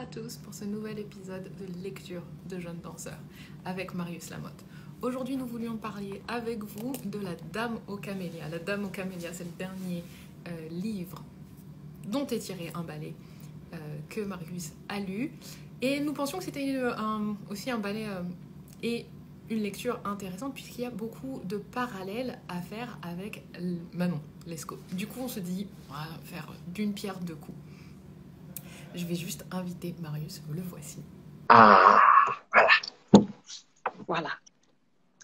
À tous pour ce nouvel épisode de lecture de jeunes danseurs avec Marius Lamotte. Aujourd'hui, nous voulions parler avec vous de La Dame aux Camélias. La Dame aux Camélias, c'est le dernier livre dont est tiré un ballet que Marius a lu. Et nous pensions que c'était aussi un ballet et une lecture intéressante puisqu'il y a beaucoup de parallèles à faire avec Manon Lescaut. Du coup, on se dit, on va faire d'une pierre deux coups. Je vais juste inviter Marius, le voici. Ah, voilà. Voilà.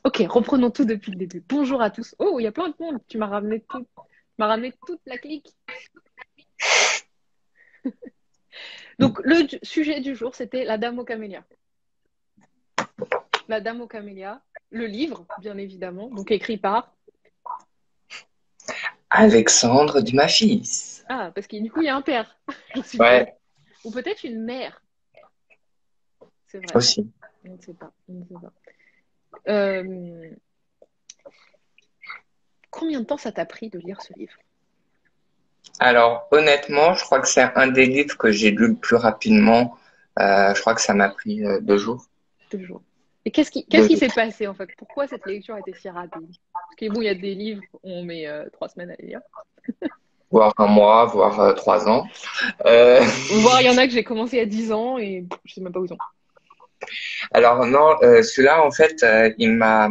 Ok, reprenons tout depuis le début. Bonjour à tous. Oh, il y a plein de monde. Tu m'as ramené tout. Tu m'as ramené toute la clique. Donc, le sujet du jour, c'était La Dame aux Camélias. La Dame aux Camélias, le livre, bien évidemment, donc écrit par... Alexandre Dumas-Fils. Ah, parce que du coup, il y a un père, je suppose. Ouais, Ou peut-être une mère. C'est vrai. aussi. On ne sait pas. On ne sait pas. Euh, Combien de temps ça t'a pris de lire ce livre? Alors, honnêtement, je crois que c'est un des livres que j'ai lu le plus rapidement. Je crois que ça m'a pris 2 jours. 2 jours. Et qu'est-ce qui Deux jours. s'est passé en fait? Pourquoi cette lecture a été si rapide? Parce que bon, il y a des livres où on met 3 semaines à les lire. Voire un mois, voire 3 ans. Euh, Voire il y en a que j'ai commencé à 10 ans et je sais même pas où ils sont. alors non, celui-là, en fait, il m'a...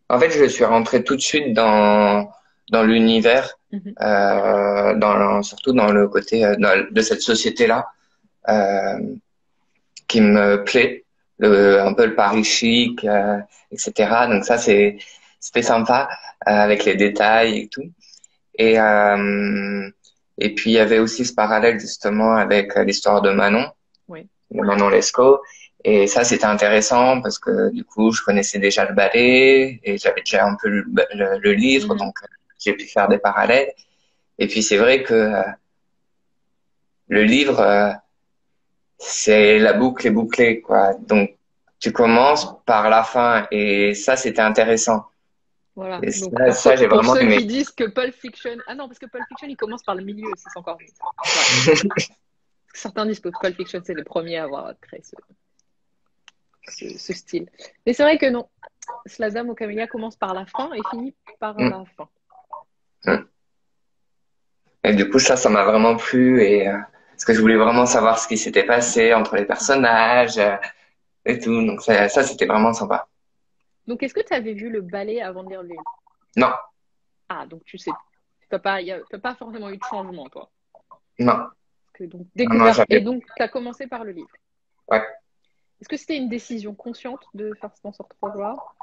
En fait, je suis rentré tout de suite dans l'univers, Mhm. surtout dans le côté de cette société-là. Euh, qui me plaît, un peu le Paris chic, etc. Donc ça, c'était sympa avec les détails et tout. Et, euh, et puis, il y avait aussi ce parallèle justement avec l'histoire Oui. de Manon Lescaut. Et ça, c'était intéressant parce que du coup, je connaissais déjà le ballet et j'avais déjà un peu lu le livre, Mhm. donc j'ai pu faire des parallèles. Et puis, c'est vrai que le livre, c'est la boucle est bouclée, quoi. Donc, tu commences par la fin et ça, c'était intéressant. Voilà. Et Donc ça, j'ai pour vraiment ceux aimé. qui disent que Pulp Fiction... Ah non, parce que Pulp Fiction, il commence par le milieu, c'est encore mieux. Ouais. Certains disent que Pulp Fiction, c'est les premiers à avoir créé ce style. Mais c'est vrai que non. La Dame aux Camélias commence par la fin et finit par Mm, la fin. mm. Et du coup, ça m'a vraiment plu et parce que je voulais vraiment savoir ce qui s'était passé entre les personnages et tout. Donc ça, c'était vraiment sympa. Donc est-ce que tu avais vu le ballet avant de lire le livre? Non, Ah, donc tu sais, t'as pas forcément eu de changement, toi. non, Que donc non, découverte. Et j'avais. donc, tu as commencé par le livre. Ouais. Est-ce que c'était une décision consciente de faire s'en sortir voir?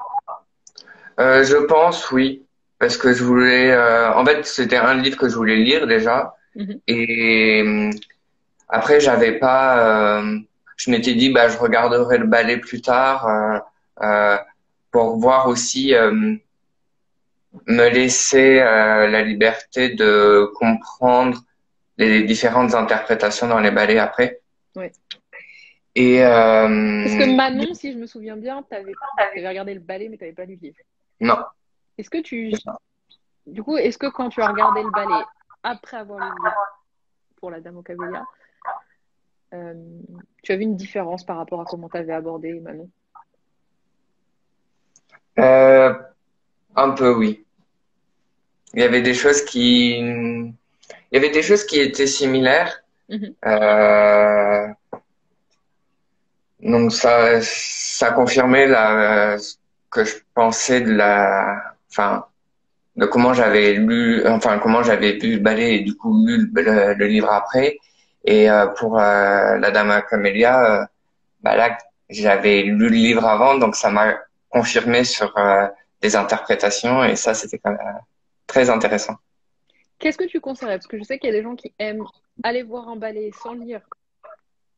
Je pense oui, parce que je voulais. En fait, c'était un livre que je voulais lire déjà Mhm. et après, j'avais pas. Je m'étais dit, bah, je regarderai le ballet plus tard euh, pour voir aussi me laisser la liberté de comprendre les différentes interprétations dans les ballets après. Ouais. Et Parce que Manon, si je me souviens bien, t'avais regardé le ballet, mais t'avais pas lu le livre. non. Est-ce que du coup, est-ce que quand tu as regardé le ballet après avoir lu le livre pour La Dame aux Camélias, euh, tu as vu une différence par rapport à comment tu avais abordé Manon? Euh, un peu oui. Il y avait des choses qui étaient similaires. Mhm. Euh, Donc ça confirmait ce que je pensais enfin, de comment j'avais lu, enfin comment j'avais vu le ballet et du coup lu le livre après. Et pour La Dame à Camélia, bah là j'avais lu le livre avant, donc ça m'a confirmé sur des interprétations et ça c'était quand même très intéressant. Qu'est-ce que tu conseillerais? Parce que je sais qu'il y a des gens qui aiment aller voir un ballet sans lire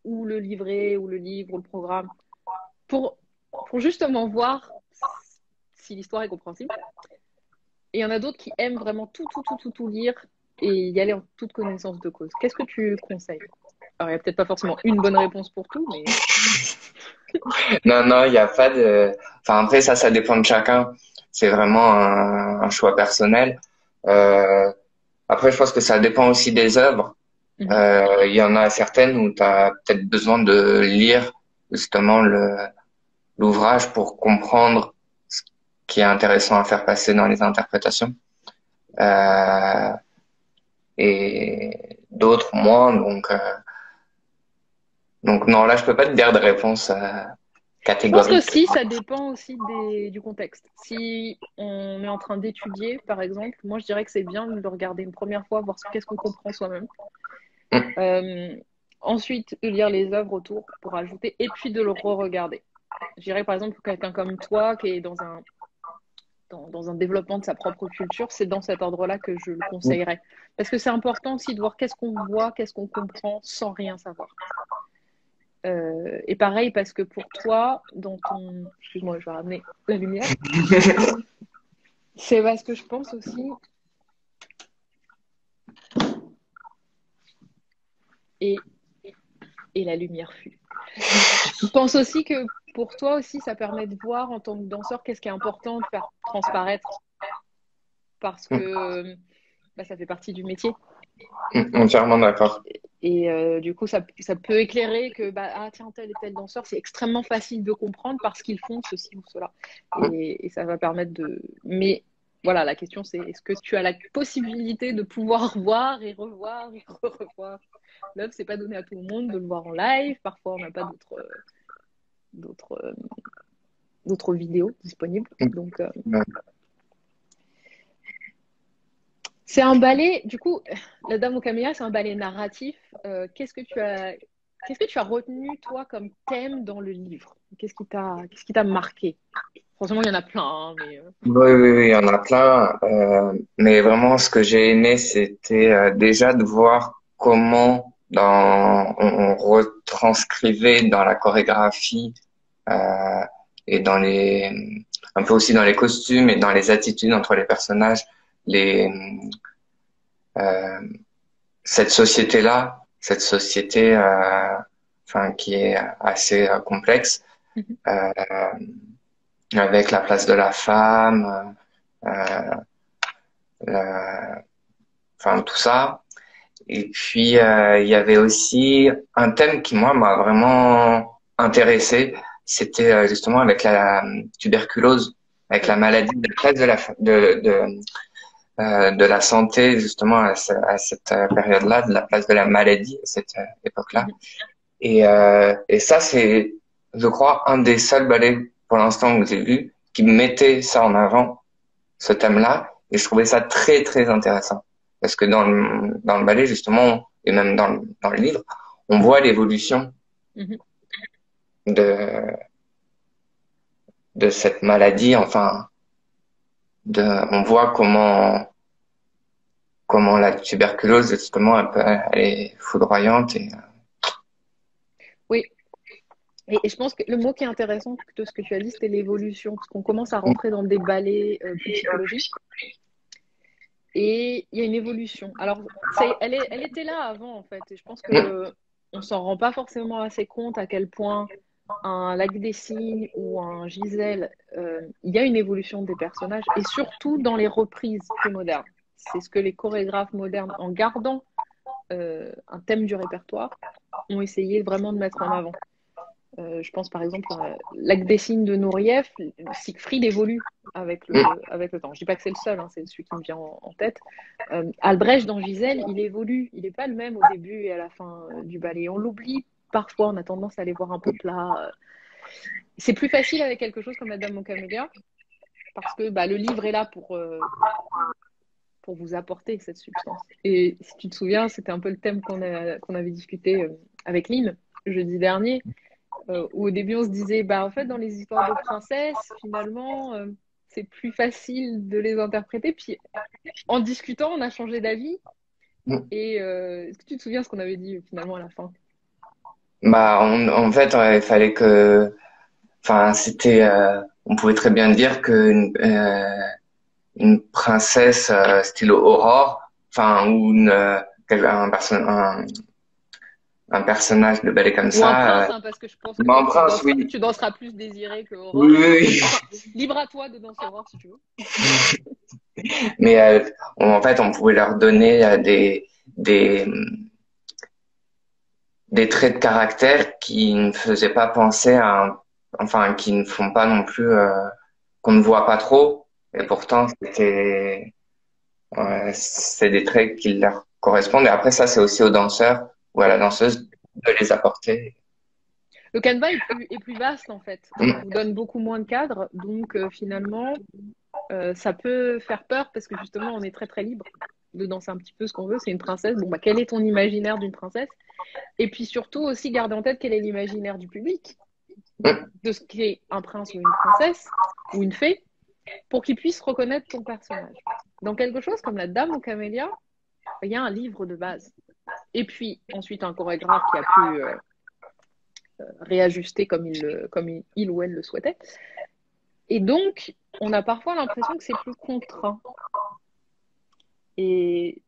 ou le livret ou le livre ou le programme pour, pour justement voir si l'histoire est compréhensible. Et il y en a d'autres qui aiment vraiment tout lire et y aller en toute connaissance de cause. Qu'est-ce que tu conseilles? Alors, il n'y a peut-être pas forcément une bonne réponse pour tout, mais Non, non, il n'y a pas de. Enfin après ça dépend de chacun. C'est vraiment un choix personnel. Euh, Après, je pense que ça dépend aussi des œuvres. Mhm. Il y en a certaines où tu as peut-être besoin de lire justement l'ouvrage pour comprendre ce qui est intéressant à faire passer dans les interprétations. Euh, et d'autres moins. Donc non, là, je peux pas te dire de réponse Je pense que catégorique. si, ça dépend aussi du contexte. Si on est en train d'étudier, par exemple, moi je dirais que c'est bien de le regarder une première fois, voir qu'est-ce qu'on comprend soi-même. Mm, Euh, Ensuite, de lire les œuvres autour pour ajouter, et puis de le re-regarder. Je dirais par exemple, pour quelqu'un comme toi qui est dans un développement de sa propre culture, c'est dans cet ordre-là que je le mm. conseillerais. Parce que c'est important aussi de voir qu'est-ce qu'on voit, qu'est-ce qu'on comprend sans rien savoir. Et pareil, parce que pour toi, dans ton... Excuse-moi, je vais ramener la lumière. C'est parce que je pense aussi, et, et la lumière fut. Je pense aussi que pour toi aussi, ça permet de voir en tant que danseur qu'est-ce qui est important de faire transparaître parce que bah, ça fait partie du métier. Entièrement d'accord. Et du coup, ça peut éclairer que bah, ah, tiens, tel et tel danseur, c'est extrêmement facile de comprendre parce qu'ils font ceci ou cela. Et ça va permettre de. Mais voilà, la question c'est est-ce que tu as la possibilité de pouvoir voir et revoir et revoir l'œuvre, c'est pas donné à tout le monde de le voir en live. Parfois, on n'a pas d'autres, d'autres vidéos disponibles. Donc, Ouais. c'est un ballet, du coup, La Dame aux Camélias, c'est un ballet narratif. Qu'est-ce que tu as retenu, toi, comme thème dans le livre? Qu'est-ce qui t'a marqué? Franchement, il y en a plein, hein, mais Oui, oui, oui, il y en a plein. Mais vraiment, ce que j'ai aimé, c'était déjà de voir comment on retranscrivait dans la chorégraphie euh, et un peu aussi dans les costumes et dans les attitudes entre les personnages, les, euh, cette société, enfin, qui est assez complexe, mhm, euh, avec la place de la femme, la- enfin tout ça. Et puis il y avait aussi un thème qui moi m'a vraiment intéressé, c'était justement avec la tuberculose, avec la oui. maladie, la place de la santé justement à cette période-là, de la place de la maladie à cette époque-là. Mhm. Et ça c'est, je crois, un des seuls ballets pour l'instant que j'ai vu qui mettait ça en avant, ce thème-là, et je trouvais ça très très intéressant parce que dans le ballet justement et même dans le livre, on voit l'évolution Mhm. de de cette maladie, enfin on voit comment la tuberculose justement elle est foudroyante et Oui, et je pense que le mot qui est intéressant de ce que tu as dit, c'était l'évolution, parce qu'on commence à rentrer dans des ballets plus psychologiques, et il y a une évolution. Alors, elle était là avant, en fait, et je pense que on s'en rend pas forcément assez compte à quel point un Lac des Cygnes ou un Gisèle, il y a une évolution des personnages, et surtout dans les reprises plus modernes. C'est ce que les chorégraphes modernes, en gardant un thème du répertoire, ont essayé vraiment de mettre en avant. Je pense par exemple à Lac des Cygnes de Nureyev, Siegfried évolue avec le temps. Je dis pas que c'est le seul, hein, c'est celui qui me vient en tête. Albrecht dans Gisèle, il évolue, il n'est pas le même au début et à la fin du ballet. On l'oublie parfois, on a tendance à les voir un peu plat. C'est plus facile avec quelque chose comme La Dame aux Camélias, parce que bah, le livre est là pour vous apporter cette substance. Et si tu te souviens, c'était un peu le thème qu'on avait discuté avec Lynn jeudi dernier, où au début on se disait, bah, en fait, dans les histoires de princesses, finalement, c'est plus facile de les interpréter. Puis en discutant, on a changé d'avis. Et est-ce que tu te souviens ce qu'on avait dit finalement à la fin? bah en fait il fallait que enfin c'était on pouvait très bien dire que une princesse style Aurore, enfin ou un personnage de ballet comme Ou un ça, prince, hein, parce que je pense que bah, toi, un prince, oui. tu danseras plus Désiré que Oui, Aurore. oui, Enfin, libre à toi de danser Aurore si tu veux. mais en fait, on pouvait leur donner des des traits de caractère qui ne faisaient pas penser enfin, qui ne font pas non plus, qu'on ne voit pas trop. Et pourtant, c'est des traits qui leur correspondent. Et après, ça, c'est aussi aux danseurs ou à la danseuse de les apporter. Le canevas est plus vaste en fait. Mm. On vous donne beaucoup moins de cadres, donc finalement, ça peut faire peur parce que justement, on est très très libre de danser un petit peu ce qu'on veut. C'est une princesse. Bon, bah, quel est ton imaginaire d'une princesse? Et puis surtout aussi garder en tête quel est l'imaginaire du public Mm. de ce qu'est un prince ou une princesse ou une fée pour qu'ils puissent reconnaître ton personnage. Dans quelque chose comme La Dame aux Camélias, il y a un livre de base. Et puis ensuite un chorégraphe qui a pu réajuster comme il ou elle le souhaitait. Et donc, on a parfois l'impression que c'est plus contraint. Et,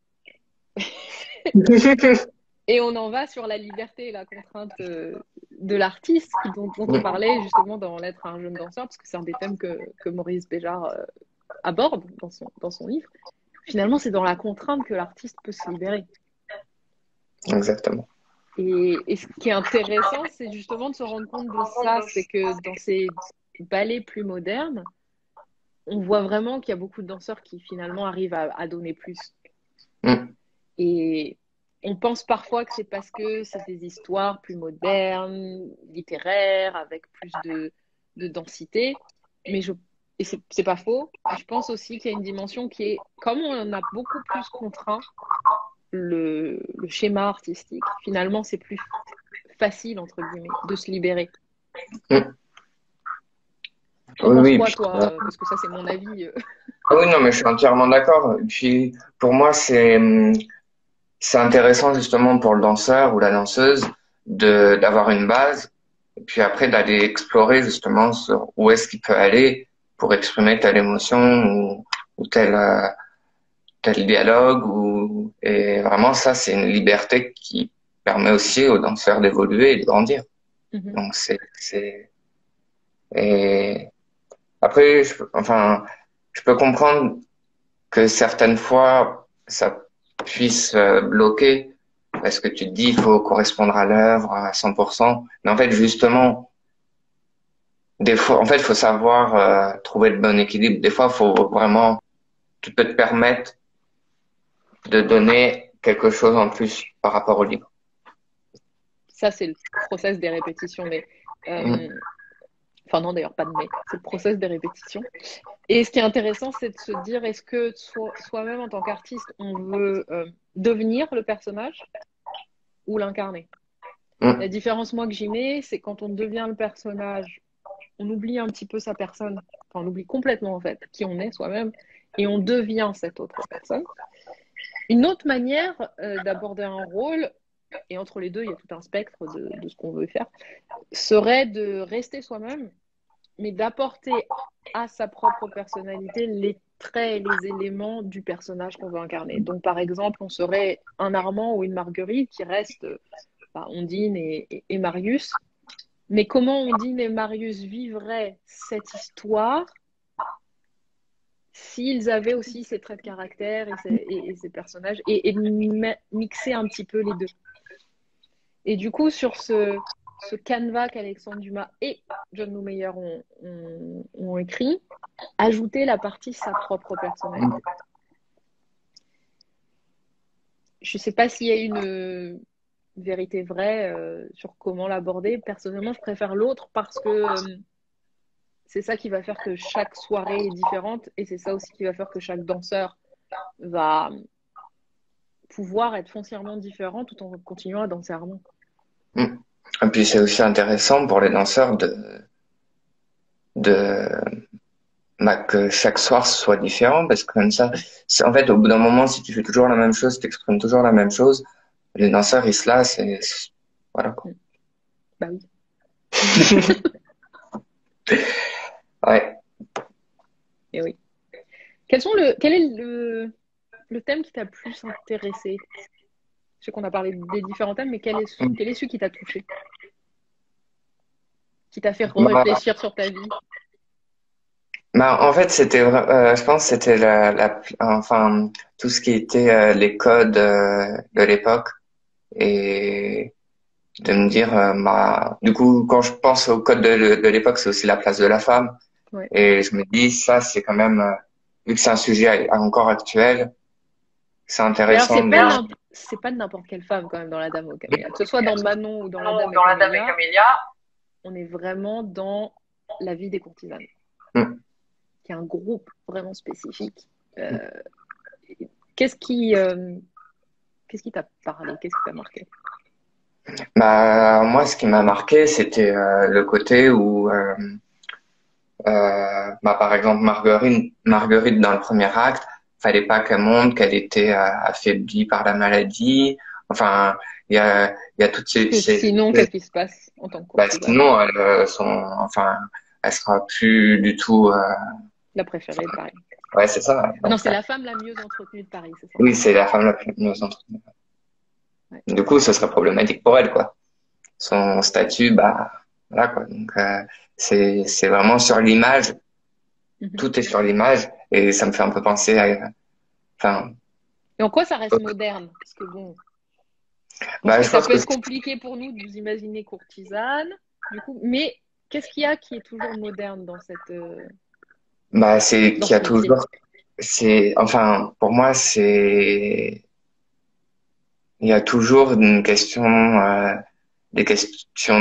et on en va sur la liberté et la contrainte de l'artiste dont on parlait justement dans L'être à un jeune danseur, parce que c'est un des thèmes que Maurice Béjart aborde dans son livre. Finalement, c'est dans la contrainte que l'artiste peut se libérer. Exactement. Et ce qui est intéressant, c'est justement de se rendre compte de ça, c'est que dans ces ballets plus modernes, on voit vraiment qu'il y a beaucoup de danseurs qui finalement arrivent à donner plus. Mm. Et on pense parfois que c'est parce que c'est des histoires plus modernes, littéraires, avec plus de densité. Et c'est pas faux. Je pense aussi qu'il y a une dimension qui est, comme on a beaucoup plus contraint le schéma artistique, finalement, c'est plus facile, entre guillemets, de se libérer. Mm. T'en penses quoi, toi? Parce que ça, c'est mon avis. Oui, non, mais je suis entièrement d'accord. Et puis, pour moi, c'est intéressant justement pour le danseur ou la danseuse d'avoir une base et puis après d'aller explorer justement sur où est-ce qu'il peut aller pour exprimer telle émotion ou tel dialogue et vraiment ça, c'est une liberté qui permet aussi aux danseurs d'évoluer et de grandir. Mhm. Donc, et après, je peux comprendre que certaines fois, ça puisse bloquer parce que tu te dis il faut correspondre à l'œuvre à 100%. Mais en fait, justement, des fois, en fait, il faut savoir trouver le bon équilibre. Des fois, tu peux te permettre de donner quelque chose en plus par rapport au livre. Ça, c'est le process des répétitions. Mais, enfin, non, d'ailleurs, pas de mais. C'est le process des répétitions. Et ce qui est intéressant, c'est de se dire, est-ce que soi-même, en tant qu'artiste, on veut devenir le personnage ou l'incarner? La différence, moi, que j'y mets, c'est quand on devient le personnage, on oublie un petit peu sa personne. Enfin, on oublie complètement, en fait, qui on est soi-même, et on devient cette autre personne. Une autre manière d'aborder un rôle, et entre les deux, il y a tout un spectre de ce qu'on veut faire, serait de rester soi-même, mais d'apporter à sa propre personnalité les traits et les éléments du personnage qu'on veut incarner. Donc, par exemple, on serait un Armand ou une Marguerite qui reste Ondine et Marius. Mais comment Ondine et Marius vivraient cette histoire s'ils avaient aussi ces traits de caractère et ces personnages et mixer un petit peu les deux. Et du coup, sur ce canevas qu'Alexandre Dumas et John Loumeyer ont écrit, ajouter la partie sa propre personnalité. Je ne sais pas s'il y a une vérité vraie sur comment l'aborder. Personnellement, je préfère l'autre parce que c'est ça qui va faire que chaque soirée est différente et c'est ça aussi qui va faire que chaque danseur va pouvoir être foncièrement différent tout en continuant à danser harmonieux. Et puis c'est aussi intéressant pour les danseurs que chaque soir soit différent parce que comme ça, en fait, au bout d'un moment, si tu fais toujours la même chose, tu exprimes toujours la même chose, les danseurs, ils se lassent et voilà quoi. Bah oui. Ouais. Et oui. Quel est le thème qui t'a le plus intéressé? Je sais qu'on a parlé des différents thèmes, mais quel est celui qui t'a touché? Qui t'a fait réfléchir sur ta vie? En fait, je pense que c'était enfin, tout ce qui était les codes de l'époque et de me dire, bah, du coup, quand je pense au code de l'époque, c'est aussi la place de la femme. Ouais. Et je me dis, ça, c'est quand même, vu que c'est un sujet encore actuel, c'est Mais alors, intéressant de... c'est pas n'importe quelle femme quand même dans La Dame aux Camélias. Que ce soit dans Manon ou dans La Dame et Camélia, on est vraiment dans la vie des courtisanes, Mm. qui est un groupe vraiment spécifique. Qu'est-ce qui, euh, qu'est-ce qui t'a parlé? Qu'est-ce qui t'a marqué? Bah, moi, ce qui m'a marqué, c'était le côté où, bah, par exemple, Marguerite, dans le premier acte, fallait pas qu'elle montre qu'elle était affaiblie par la maladie. Enfin, il y a toutes Parce que sinon, qu'est-ce qui se passe en tant que bah, courtisane? sinon, enfin, elle sera plus du tout. La préférée de Paris. Ouais, c'est ça. Ah non, Donc, c'est la femme la mieux entretenue de Paris, c'est ça. oui, c'est la femme la plus mieux entretenue. Ouais. Du coup, ce serait problématique pour elle, quoi. Son statut, bah, voilà, quoi. Donc, c'est vraiment sur l'image. Mhm. Tout est sur l'image, et ça me fait un peu penser à, enfin, Et en quoi ça reste moderne? Parce que bon, je pense bah, que je ça pense peut que, être compliqué pour nous de nous imaginer courtisane, du coup. Mais qu'est-ce qu'il y a qui est toujours moderne bah, c'est dans qu'il y a ce métier? toujours, enfin, pour moi, il y a toujours des questions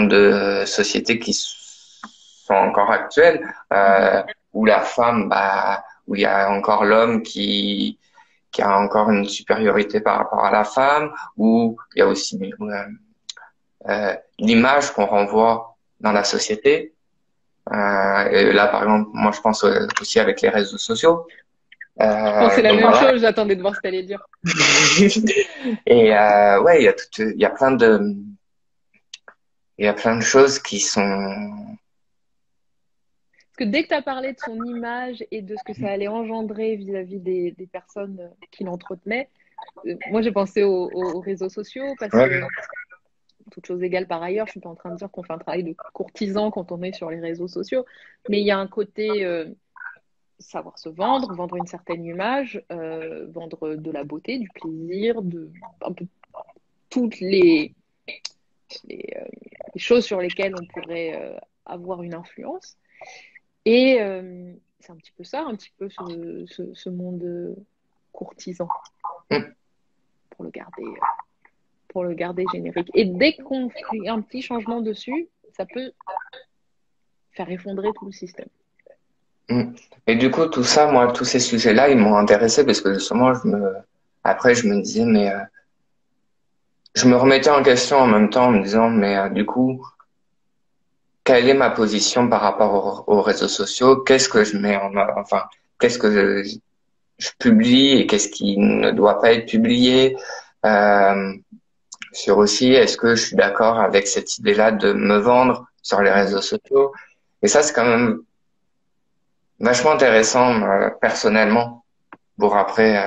de société qui sont encore actuelles, Mhm. où la femme, bah, où il y a encore l'homme qui a encore une supériorité par rapport à la femme, où il y a aussi l'image qu'on renvoie dans la société. Et là, par exemple, moi, je pense aussi avec les réseaux sociaux. Je pensais la Donc même voilà. chose, j'attendais de voir ce que t'allais dire. Et ouais, il y a il y a plein de choses qui sont. Parce que dès que tu as parlé de son image et de ce que ça allait engendrer vis-à-vis des personnes qui l'entretenaient, moi j'ai pensé aux réseaux sociaux parce Ouais, que, toute chose égale par ailleurs, je suis pas en train de dire qu'on fait un travail de courtisan quand on est sur les réseaux sociaux, mais il y a un côté savoir se vendre, vendre une certaine image, vendre de la beauté, du plaisir, un peu toutes les, euh, les choses sur lesquelles on pourrait avoir une influence. Et c'est un petit peu ça, un petit peu ce monde courtisan mm, pour le garder, pour le garder générique. Et dès qu'on fait un petit changement dessus, ça peut faire effondrer tout le système. mm. Et du coup, tout ça, moi, tous ces sujets-là, ils m'ont intéressé parce que justement, après, je me disais, mais je me remettais en question en même temps en me disant, mais du coup, quelle est ma position par rapport aux réseaux sociaux? Qu'est-ce que je mets enfin, qu'est-ce que je publie et qu'est-ce qui ne doit pas être publié? Euh, Sur aussi, est-ce que je suis d'accord avec cette idée-là de me vendre sur les Mhm. réseaux sociaux? Et ça, c'est quand même vachement intéressant, personnellement, pour après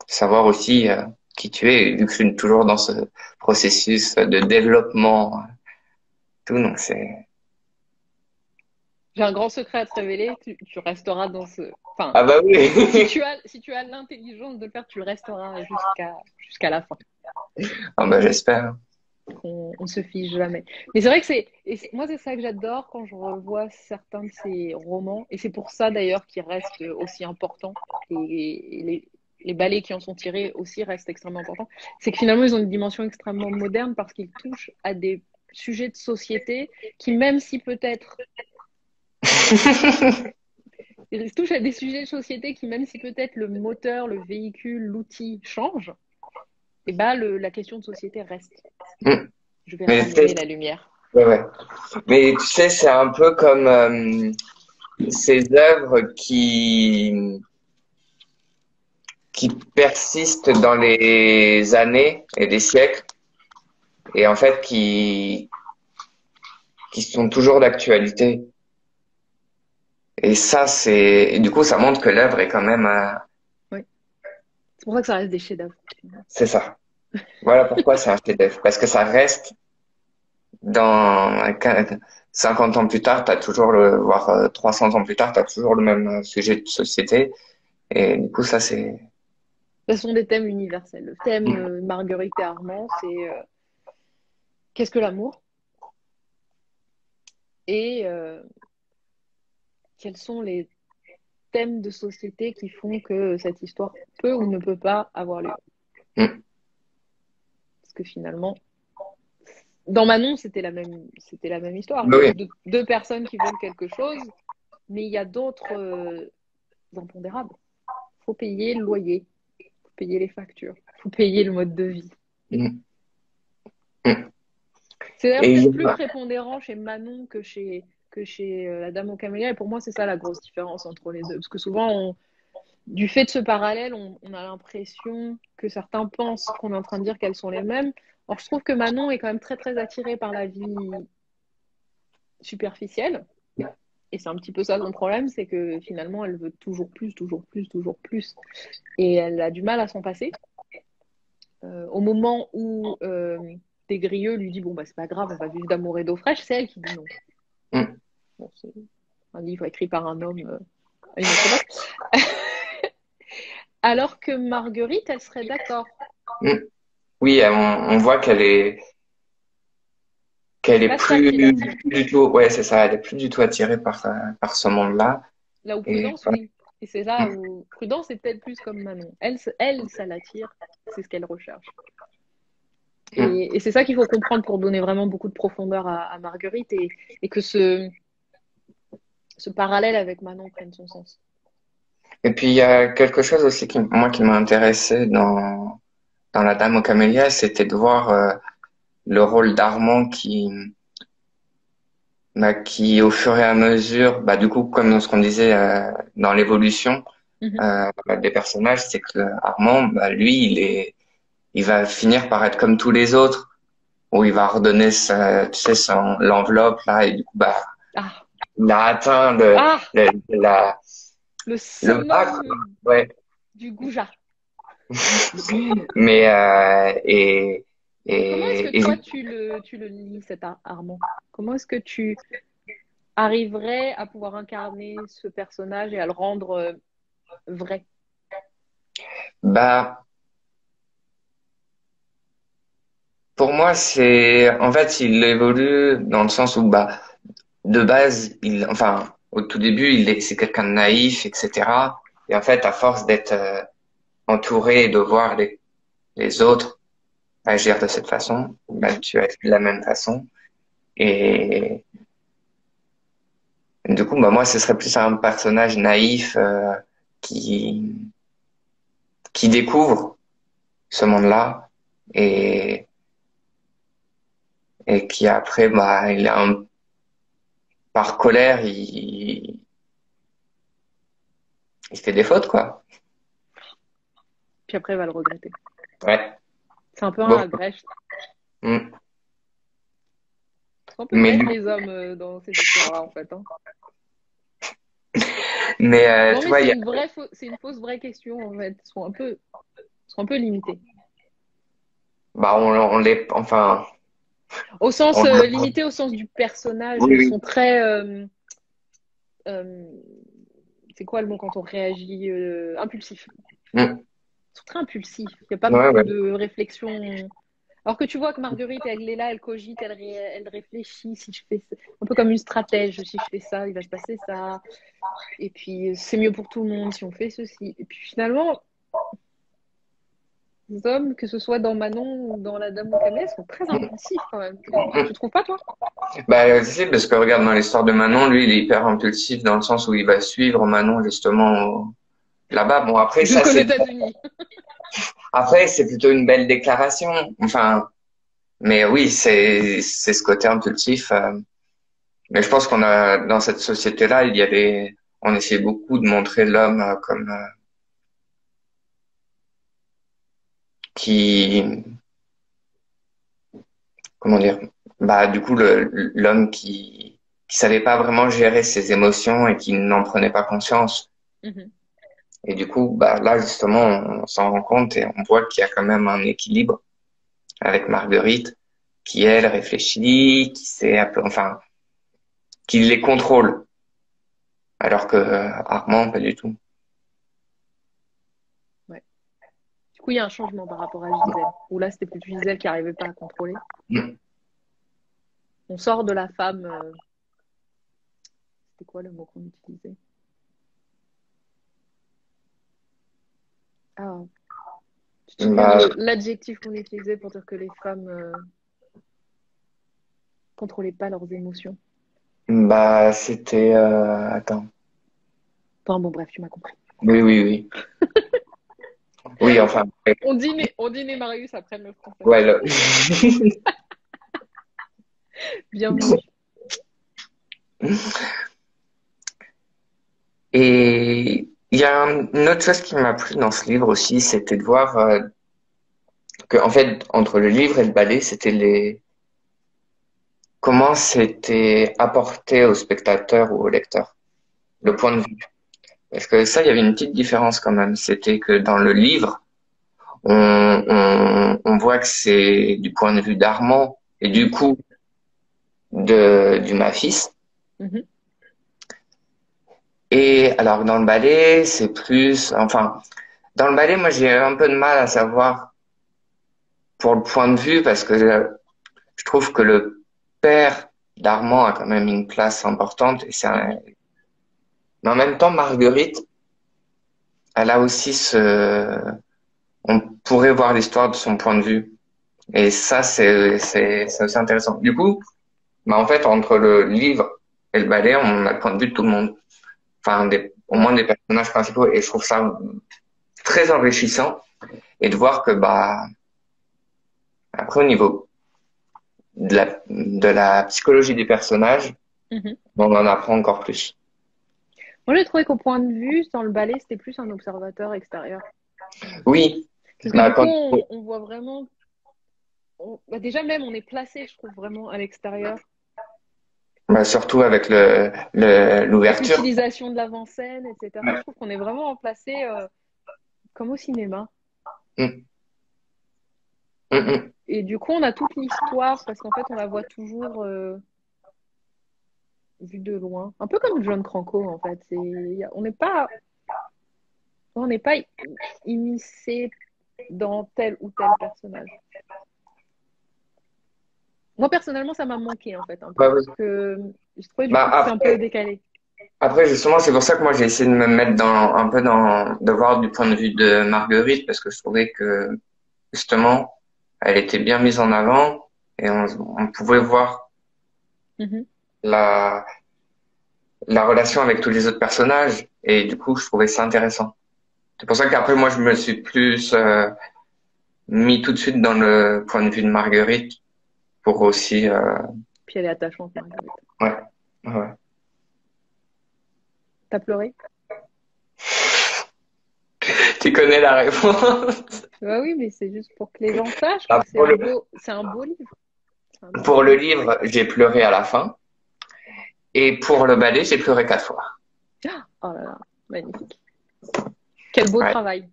savoir aussi qui tu es, vu que je suis toujours dans ce processus de développement, tout, donc c'est... J'ai un grand secret à te révéler, tu resteras dans ce... Enfin, Ah bah oui! si tu as l'intelligence de le faire, tu le resteras jusqu'à la fin. Ah bah j'espère. On se fiche jamais. Mais c'est vrai que moi, c'est ça que j'adore quand je revois certains de ces romans. Et c'est pour ça, d'ailleurs, qu'ils restent aussi importants. Et les ballets qui en sont tirés aussi restent extrêmement importants. C'est que finalement, ils ont une dimension extrêmement moderne parce qu'ils touchent à des sujets de société qui, même si peut-être ils touchent à des sujets de société qui, même si peut-être le moteur, le véhicule, l'outil change, et ben la question de société reste. Mm. Je vais Mais rallumer la lumière. ouais, ouais. Mais tu sais, c'est un peu comme ces œuvres qui persistent dans les années et des siècles et en fait qui sont toujours d'actualité. Et ça, et du coup, ça montre que l'œuvre est quand même, Oui. C'est pour ça que ça reste des chefs-d'œuvre. c'est ça. Voilà pourquoi c'est un chef-d'œuvre. Parce que ça reste dans 50 ans plus tard, voire 300 ans plus tard, t'as toujours le même sujet de société. Et du coup, ça, Ce sont des thèmes universels. Le thème Marguerite et Armand, c'est qu'est-ce que l'amour et quels sont les thèmes de société qui font que cette histoire peut ou ne peut pas avoir lieu. Mm. Parce que finalement, dans Manon, c'était la même histoire. Il y a Oui, deux personnes qui veulent quelque chose, mais il y a d'autres impondérables. Il faut payer le loyer, il faut payer les factures, il faut payer le mode de vie. mm. Mm. C'est d'ailleurs Et peut-être plus prépondérant chez Manon que chez la Dame aux Camélias. Et pour moi, c'est ça la grosse différence entre les deux. Parce que souvent, du fait de ce parallèle, on a l'impression que certains pensent qu'on est en train de dire qu'elles sont les mêmes. Or, je trouve que Manon est quand même très, très attirée par la vie superficielle. Et c'est un petit peu ça son problème, c'est que finalement, elle veut toujours plus, toujours plus, toujours plus. Et elle a du mal à s'en passer. Au moment où des grieux lui dit bon, bah, c'est pas grave, on va vivre d'amour et d'eau fraîche, c'est elle qui dit non. Mm. Bon, c'est un livre écrit par un homme à une autre époque. Alors que Marguerite, elle serait d'accord. Mm. Oui, on voit qu'elle C'est est pas ça qui l'attire. plus du tout, ouais, c'est ça, elle est plus du tout attirée par ce monde-là. Là où Et Prudence, oui. Et c'est là où Prudence est peut-être plus comme Manon. Elle ça l'attire, c'est ce qu'elle recherche. mm. Et c'est ça qu'il faut comprendre pour donner vraiment beaucoup de profondeur à Marguerite et que ce parallèle avec Manon prenne son sens. Et puis il y a quelque chose aussi qui m'a intéressé dans La Dame aux Camélias, c'était de voir le rôle d'Armand qui au fur et à mesure, bah du coup comme dans ce qu'on disait dans l'évolution Mhm. des personnages, c'est que Armand, bah lui, il va finir par être comme tous les autres, où il va redonner tu sais, l'enveloppe là, et du coup bah Ah, il a atteint ah, la le le bas, quoi. summum Ouais. du goujat. Mais Comment est-ce que et toi tu le lis, cet Armand? Comment est-ce que tu arriverais à pouvoir incarner ce personnage et à le rendre vrai? bah pour moi c'est en fait il évolue dans le sens où bah de base enfin au tout début c'est quelqu'un de naïf, etc. Et en fait à force d'être entouré et de voir les autres agir de cette façon, bah, Mhm. tu agis de la même façon. Et du coup, bah, moi, ce serait plus un personnage naïf qui, qui découvre ce monde-là et, et qui après, bah, par colère, il fait des fautes, quoi. Puis après, il va le regretter. Ouais. C'est un peu un Bon. Albrecht. Mm. C'est un peu Mais, bête les hommes dans cette histoire-là, en fait. Hein. Non, tu mais vois, c'est une fausse vraie question, en fait. Ils sont un peu limités. bah, enfin, Au sens on, limité au sens du personnage, oui, ils oui. sont très euh, c'est quoi le mot quand on réagit impulsif. Mm. Ils sont très impulsifs. Il n'y a pas Ouais, beaucoup ouais. de réflexion. Alors que tu vois que Marguerite, elle est là, elle cogite, elle réfléchit. Si je fais un peu comme une stratège, si je fais ça, il va se passer ça. Et puis c'est mieux pour tout le monde si on fait ceci. Et puis finalement, les hommes, que ce soit dans Manon ou dans La Dame aux Camélias, sont très impulsifs quand même. Tu Mm. trouves pas toi? Bah, si, parce que regarde, dans l'histoire de Manon, lui, il est hyper impulsif dans le sens où il va suivre Manon justement là-bas. Bon, Jusqu'aux États-Unis. après, c'est plutôt une belle déclaration. Enfin, mais oui, c'est ce côté impulsif. Mais je pense qu'on a, dans cette société-là, on essaie beaucoup de montrer l'homme comme, qui, comment dire, bah, du coup, l'homme qui savait pas vraiment gérer ses émotions et qui n'en prenait pas conscience. Mhm. Et du coup, bah, là, justement, on s'en rend compte et on voit qu'il y a quand même un équilibre avec Marguerite, qui, elle, réfléchit, qui sait, enfin, qui les contrôle. Alors que Armand, pas du tout. Ouais. Du coup, il y a un changement par rapport à Gisèle. Où là, c'était plutôt Gisèle qui n'arrivait pas à contrôler. Mm. On sort de la femme. C'était quoi le mot qu'on utilisait? Ah, tu te souviens Bah, de l'adjectif qu'on utilisait pour dire que les femmes contrôlaient pas leurs émotions? c'était, attends. Enfin bon, bref, tu m'as compris. Oui, oui, oui. Oui, enfin, On dîne Marius après le français. ouais, Bienvenue. Et il y a une autre chose qui m'a plu dans ce livre aussi, c'était de voir que, en fait, entre le livre et le ballet, c'était comment c'était apporté au spectateur ou au lecteur, le point de vue. Parce que ça, il y avait une petite différence quand même. C'était que dans le livre, on voit que c'est du point de vue d'Armand et du coup du ma-fils. Mhm. Et alors dans le ballet, c'est plus, enfin, dans le ballet, moi j'ai un peu de mal à savoir pour le point de vue parce que je trouve que le père d'Armand a quand même une place importante et mais en même temps, Marguerite, elle a aussi on pourrait voir l'histoire de son point de vue. Et ça, c'est aussi intéressant. Du coup, bah, en fait, entre le livre et le ballet, on a le point de vue de tout le monde. Enfin, au moins des personnages principaux. Et je trouve ça très enrichissant. Et de voir que, bah, après, au niveau de la psychologie des personnages, Mhm. on en apprend encore plus. Moi, j'ai trouvé qu'au point de vue, dans le ballet, c'était plus un observateur extérieur. Oui, Parce que bah, du coup, on voit vraiment. Bah, déjà, même, on est placé, je trouve, vraiment à l'extérieur. bah, surtout avec Avec l'ouverture. l'utilisation de l'avant-scène, etc. Je trouve qu'on est vraiment placé comme au cinéma. Mm, mm, mm. Et du coup, on a toute l'histoire parce qu'en fait, on la voit toujours vue de loin. Un peu comme John Cranko, en fait. On n'est pas immiscé dans tel ou tel personnage. Moi, personnellement, ça m'a manqué, en fait, un peu. Bah, oui. Parce que je trouvais du Bah, coup que c'est un peu décalé. après, justement, c'est pour ça que moi, j'ai essayé de me mettre un peu de voir du point de vue de Marguerite, parce que je trouvais que, justement, elle était bien mise en avant, et on pouvait voir Mhm. la, la relation avec tous les autres personnages, et du coup, je trouvais ça intéressant. C'est pour ça qu'après, moi, je me suis plus, mis tout de suite dans le point de vue de Marguerite, pour aussi, Puis elle est attachante, Marguerite. ouais, ouais. T'as pleuré? Tu connais la réponse. Bah oui, mais c'est juste pour que les gens sachent que Bah, c'est un beau livre. C'est un pour très le beau livre. livre, j'ai pleuré à la fin, et pour le ballet, j'ai pleuré 4 fois. Oh là là, magnifique. Quel beau Ouais, travail.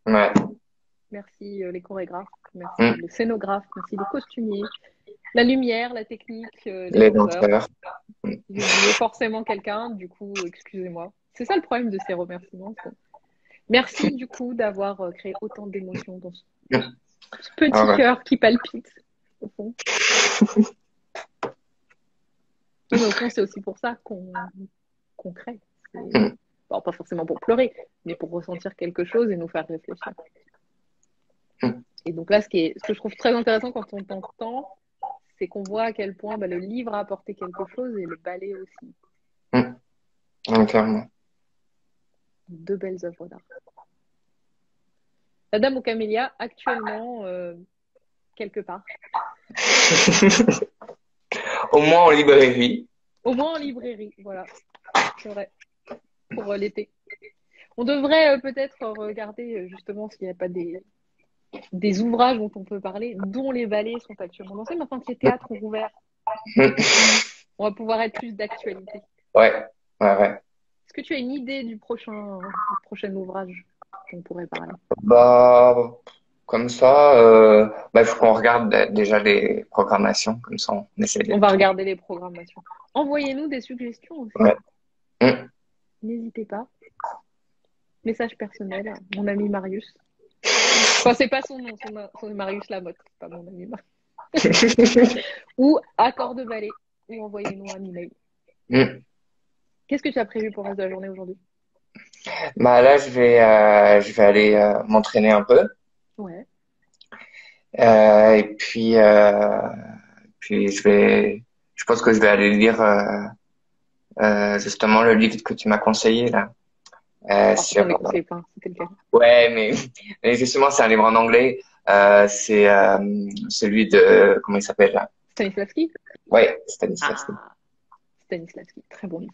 ouais. Merci les chorégraphes, merci Mm. les scénographes, merci les costumiers, la lumière, la technique, les Les danseurs. danseurs. J'ai oublié forcément quelqu'un, du coup, excusez-moi. C'est ça le problème de ces remerciements. Merci du coup d'avoir créé autant d'émotions dans ce Ah petit ouais. cœur qui palpite au fond. Non, mais au fond, c'est aussi pour ça qu'on crée. Mm. Bon, pas forcément pour pleurer, mais pour ressentir quelque chose et nous faire réfléchir. Mm. Et donc là, ce que je trouve très intéressant quand on t'entend, c'est qu'on voit à quel point bah, le livre a apporté quelque chose et le ballet aussi. Mm. Ouais, clairement. Deux belles œuvres d'art. La Dame aux Camélias, actuellement, quelque part. Au moins en librairie. Au moins en librairie, voilà. C'est vrai, pour l'été. On devrait peut-être regarder justement s'il n'y a pas des ouvrages dont on peut parler, dont les ballets sont actuellement lancés. Maintenant que les théâtres ont rouvert, Mm. on va pouvoir être plus d'actualité. Ouais, ouais, ouais. Est-ce que tu as une idée du prochain ouvrage dont on pourrait parler? Bah, comme ça, bah, il faut qu'on regarde déjà les programmations, comme ça on essaie de On les va trouver. regarder les programmations. Envoyez-nous des suggestions aussi. Ouais. Mm. N'hésitez pas. Message personnel, mon ami Marius. Enfin, c'est pas son nom, son Marius Lamotte, c'est pas mon ami Marius. Ou accord de ballet, ou envoyez-nous un email. Mm. Qu'est-ce que tu as prévu pour le reste de la journée aujourd'hui? Bah là, je vais aller m'entraîner un peu. Ouais. Et puis je pense que je vais aller lire justement le livre que tu m'as conseillé là. Alors, je t'en ai conseillé plein, c'était lequel? Ouais, mais justement, c'est un livre en anglais. C'est celui de comment il s'appelle là? Stanislavski? Ouais, Stanislavski. Ah, Stanislavski, très bon livre.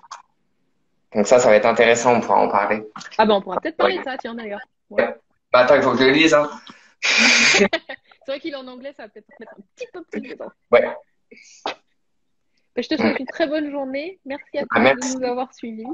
Donc ça va être intéressant, on pourra en parler. Ah ben, on pourra peut-être parler Ouais. de ça, tiens, d'ailleurs. Ouais. Bah, attends, il faut que je le lise, hein. C'est vrai qu'il est en anglais, ça va peut-être mettre un petit peu plus de temps. Ouais. Ben, je te souhaite une très bonne journée. Merci à Ah, tous de merci. nous avoir suivis.